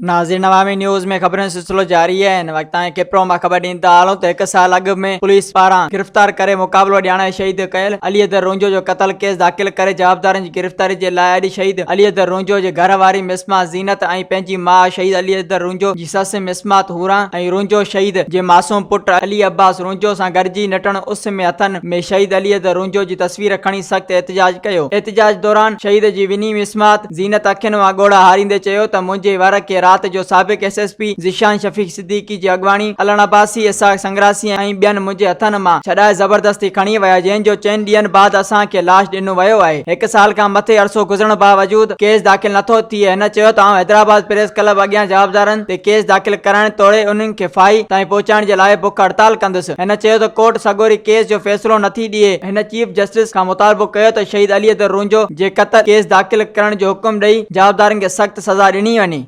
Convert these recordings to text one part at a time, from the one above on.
नाज़रीन अवामी न्यूज़ में खबरों सिलसिलो जारी है। वक्त कपरो में खबर ॾींदा आहियूं त 1 साल अॻु में पुलिस पारां गिरफ़्तार करे मुक़ाबलो ॾियारण शहीद कयल अलीदर रोंजो जो क़तल केस दाख़िल करे जवाबदारनि जी गिरफ़्तारी जे लाइ अॼु शहीद अलीदर रोंजो जे घर वारी मिसमात ज़ीनत ऐं पंहिंजी माउ शहीद अलीदर रोंजो जी ससु मिसमात हूरा ऐं रोंजो शहीद जे मासूम पुट अली अब्बास रोंजो सां गॾिजी नटहण उस में हथनि में शहीद अलीदर रोंजो जी तस्वीर खणी सख़्त एहतजाज कयो। एहतजाज दौरान शहीद जी विनी मिसमात ज़ीनत अखियुनि मां ॻोढ़ा हारींदे चयो त मुंहिंजे वार खे रात जो साबिक SSP ज़िशान शफीक सिद्दीकी जी अॻवानी अलन अब्बासी इसाक संग्रासी ऐं ॿियनि मुंहिंजे हथनि मां छॾाए ज़बरदस्ती खणी विया, जंहिंजो 4 ॾींहनि बाद असांखे लाश ॾिनो वियो आहे। 1 साल खां मथे अरसो गुज़रण बावजूद केस दाख़िल नथो थिए। हिन चयो त आउं हैदराबाद प्रेस क्लब अॻियां जवाबदारनि ते केस दाख़िल कराइण तोड़े उन्हनि खे फाई ताईं पहुचाइण जे लाइ बुख हड़ताल कंदुसि। हिन चयो त कोर्ट सगोरी केस जो फ़ैसिलो नथी ॾिए। हिन चीफ जस्टिस खां मुतालबो कयो त शहीद अलीदर रोंजो जे क़तल केस दाख़िल करण जो हुकुम ॾेई जवाबदारनि खे सख़्त सज़ा ॾिनी वञे।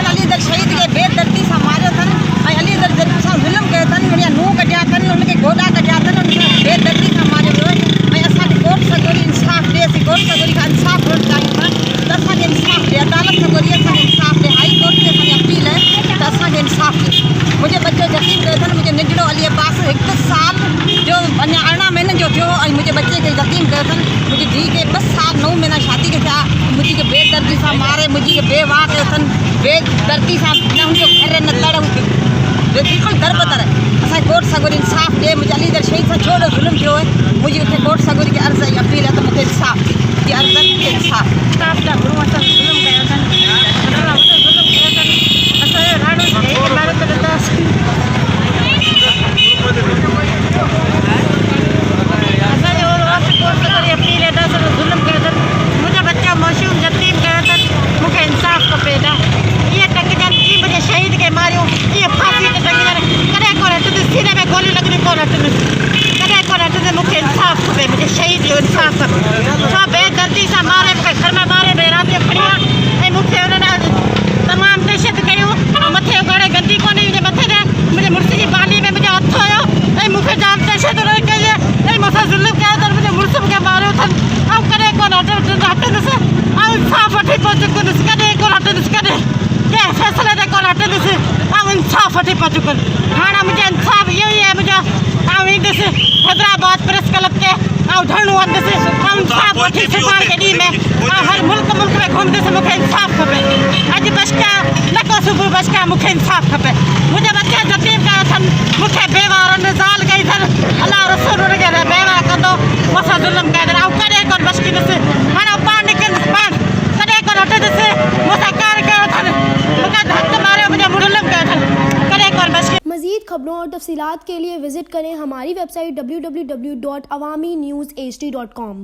अलीदर शहीद के बेदर्दी सां मारियो अथनि ऐं अलीदर सां ज़ुल्म कयो अथनि, हुनजा नूंहं कढिया अथनि, हुनखे गोॾा कढिया अथनि, हुनखे बेदर्दी सां मारियो वियो आहे। ऐं असांखे कोर्ट सगोरी इंसाफ़ ॾिए, असीं कोर्ट सगोरी खां इंसाफ़ वठणु चाहियूं था त असांखे इंसाफ़ ॾिए, अदालत सगोरी असांखे इंसाफ़ ॾिए। हाई कोर्ट खे असांजी अपील आहे त असांखे इंसाफ़ ॾिए। मुंहिंजे बच्चे यतीम कयो अथनि, मुंहिंजे निजड़ो अली अब्बास 1 साल जो अञा 18 महीननि जो थियो ऐं मुंहिंजे बच्चे खे यतीम कयो अथनि। मुंहिंजी धीउ खे 2 साल 9 महीना शादी खे थिया, मुंहिंजी खे बेदर्दी सां मारे, मुंहिंजी खे बेवाह कयो अथनि, बेदर्दी सां न हुनजो घर न लड़ बिल्कुलु दरबदर आहे। असांखे कोर्ट सगोरी इंसाफ़ ॾिए। मुंहिंजे अलीदर शहीद सां छो ॾो ज़ुल्म थियो आहे, मुंहिंजी उते कोर्ट सगोरी खे अर्ज़ु ऐं अपील आहे त मूंखे इंसाफ़ जी अर्ज़ु मूंखे इंसाफ़ जा गुरू असांखे ज़ुल्म कयो अथनि, ज़ुल्म कयो अथनि। असांजो ॾाढो भारत असांजो कोर्ट सगोरी अपील आहे त असांजो ज़ुल्म कयो अथनि, मुंहिंजा बच्चा मासूम यतीम कयो अथनि, मूंखे इंसाफ़ खपे। इहे टंगजनि की मुंहिंजे शहीद खे मारियो, इहे फांसी ते टंगजनि, कॾहिं कोन हटंदुसि, सीने में गोलियूं लॻंदियूं कोन हटंदुसि, कॾहिं कोन हटंदुसि। मूंखे इंसाफ़ खपे, मुंहिंजे शहीद जो इंसाफ़ खपे। छा बेदर्दी सां मारे, मूंखे घर में मारे राति जो खणी विया ऐं मूंखे हुननि तमामु दहशत कयूं ऐं मथे घणे गंदी कोन्हे मुंहिंजे मथे ते, मुंहिंजे मुड़ुस जी बाली में मुंहिंजो हथु हुयो ऐं मूंखे जाम दहशत हुननि कई ऐं मूंसां ज़ुल्म कयो अथनि, मुंहिंजे मुड़ुस मूंखे मारियो अथनि ऐं कॾहिं कोन हटंदुसि ऐं इंसाफ़ वठी पहुच चुकंदुसि, कॾहिं कोन हटंदुसि, कॾहिं कंहिं फ़ैसिले ते कोन हटंदुसि ऐं इंसाफ़ वठी पहुच चुकनि। हाणे मुंहिंजो इंसाफ़ इहो ई आहे, मुंहिंजो आउं ईंदुसि हैदराबाद प्रेस क्लब ते ऐं धरणो हंदुसि ऐं इंसाफ़ वठी सुभाणे जे ॾींहं में ऐं हर मुल्क में घुमंदुसि। मूंखे इंसाफ़ खपे। अॼु बचका न को सुबुह बचका, मूंखे इंसाफ़ खपे। मुंहिंजा बच्चा यतीम कया अथनि, मूंखे बेवारनि ज़ाल कई अथनि, अलाह रसूल हुनखे बेवा कंदो, मूंसां ज़ुल्म कया अथनि ऐं कॾहिं कोन बचकींदुसि। हाणे पाण निकिरंदुसि, पाण कॾहिं कोन हटंदुसि, मूंसां कार कयो अथनि, मूंखे हथु मारियो, मुंहिंजा ज़ुल्म कयो अथनि, कॾहिं कोन बचकी। मज़ीद खबरों और तफसीलात के लिए विजिट करें हमारी वेबसाइट www.awamiNewsHD.com।